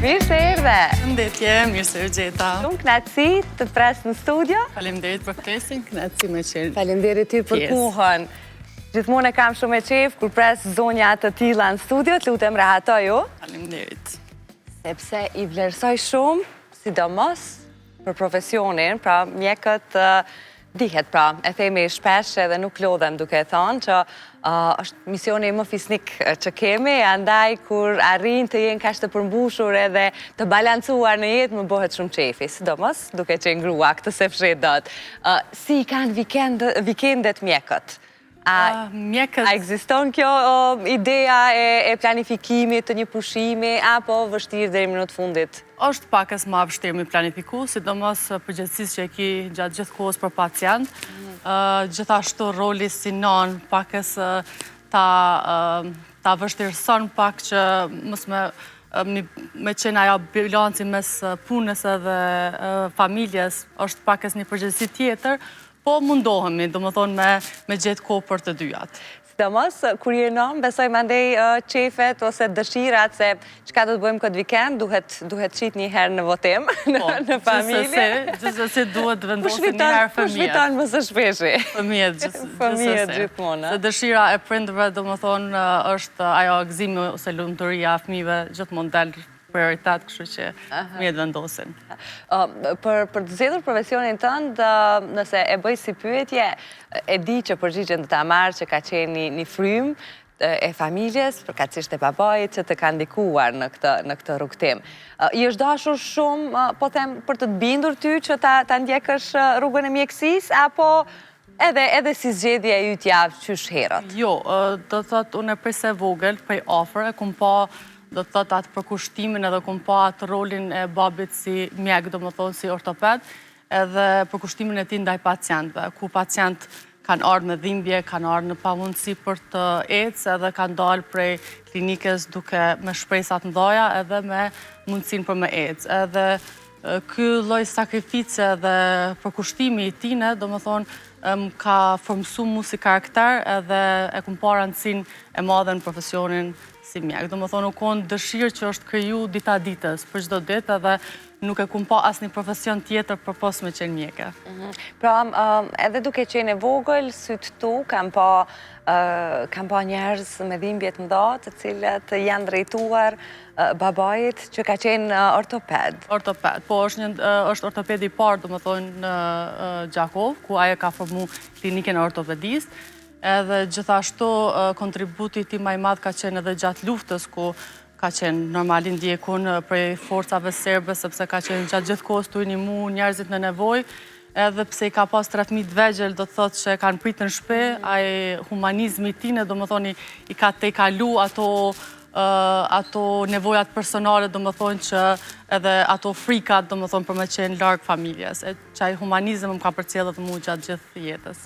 Mirë se erdhe! Përshëndetje, mirë se u gjeta. Shumë kënaqësi të pres në studio. Faleminderit për ftesën, kënaqësi me qenë. Faleminderit ty për kohën. Gjithmonë e kam shumë e qejf kur pres zonja të tilla në studio, të lutem rahatoju. Faleminderit. Sepse i vlerësoj shumë, sidomos për profesionin, pra mjekët dihet, pra, e themi shpesh edhe nuk lodhem duke e thonë që është misioni më fisnik që kemi, andaj kur arrin të jenë kaq të përmbushur edhe të balancuar në jetë, më bëhet shumë qefi, sidomos duke qenë grua, këtë se fshet dot. Si i kanë vikendet mjekët? A ekziston kjo ideja e planifikimit të një pushimi, apo vështirë deri në minutë fundit? Është pakës më vështirë mi planifiku, sidomos përgjegjësisë që e ki gjatë gjithë kohës për pacient. Gjithashtu roli si non pakës ta vështirëson pak që mos me qenë ajo bilanci mes punës edhe familjes, është pakës një përgjegjësi tjetër, po mundohemi, do më thonë me gjetë kohë për të dyjat. Sidomos, kur je non, besoj mandej qefet ose dëshirat se çka do të bëjmë këtë vikend, duhet qit një herë në votim në familje. Gjithsesi duhet vendosin një herë fëmijët. Kush fiton më së shpeshi? Fëmijët gjithmonë. Se dëshira e prindërve, do më thonë, është ajo gëzimi ose lumturia e fëmijëve gjithmonë del prioritet, kështu që fëmijët vendosin. Për të zgjedhur profesionin tënd, nëse e bëj si pyetje, e di që përgjigjen do ta marr që ka qenë një frymë e familjes, përkatësisht e babait, që të ka ndikuar në këtë rrugtim. I është dashur shumë, po them, për të bindur ty që ta ndjekësh rrugën e mjekësisë, apo edhe si zgjedhje e ytja qysh herët? Jo, do të thotë unë prej se vogël, prej afër, e kum pa do të thotë atë përkushtimin edhe kum pa atë rolin e babit si mjek, do më thonë si ortoped, edhe përkushtimin e tij ndaj pacientëve, ku pacient kanë ardhur me dhimbje, kanë ardhur në pamundësi për të ecë, edhe kanë dalë prej klinikës duke me shpresat mëdha edhe me mundësinë për me ecë. Edhe ky lloj sakrifice dhe përkushtimi i tij, do më thonë, ka formësu mu si karakter edhe e kum pa rëndësinë e madhe në profesionin si mjek. Do më thonë, u konë dëshirë që është kriju dita ditës për çdo ditë edhe nuk e kum pa asnjë profesion tjetër përpos me qenë mjeke. Pra, edhe duke qenë e vogël, syt tu kam pa njerëz me dhimbje të mëdha, të cilët janë drejtuar babait që ka qenë ortoped. Ortoped, po është ortopedi i parë, do më thonë, në Gjakov, ku ajo ka formu klinikën e ortopedisë. Edhe gjithashtu kontributi i tij më i madh ka qenë edhe gjatë luftës, ku ka qenë normalisht ndjekun prej forcave serbe, sepse ka qenë gjatë gjithë kohës tu i ndihmu njerëzit në nevojë, edhe pse i ka pas tradhmi të vegjël, do të thotë që kanë pritur në shtëpi, ai humanizmi i tij, do më thonë, i ka tejkalu ato nevojat personale, do më thonë që edhe ato frikat, do më thonë, për me qenë larg familjes. Qaj humanizëm më ka përcjellë dhe mu gjatë gjithë jetës.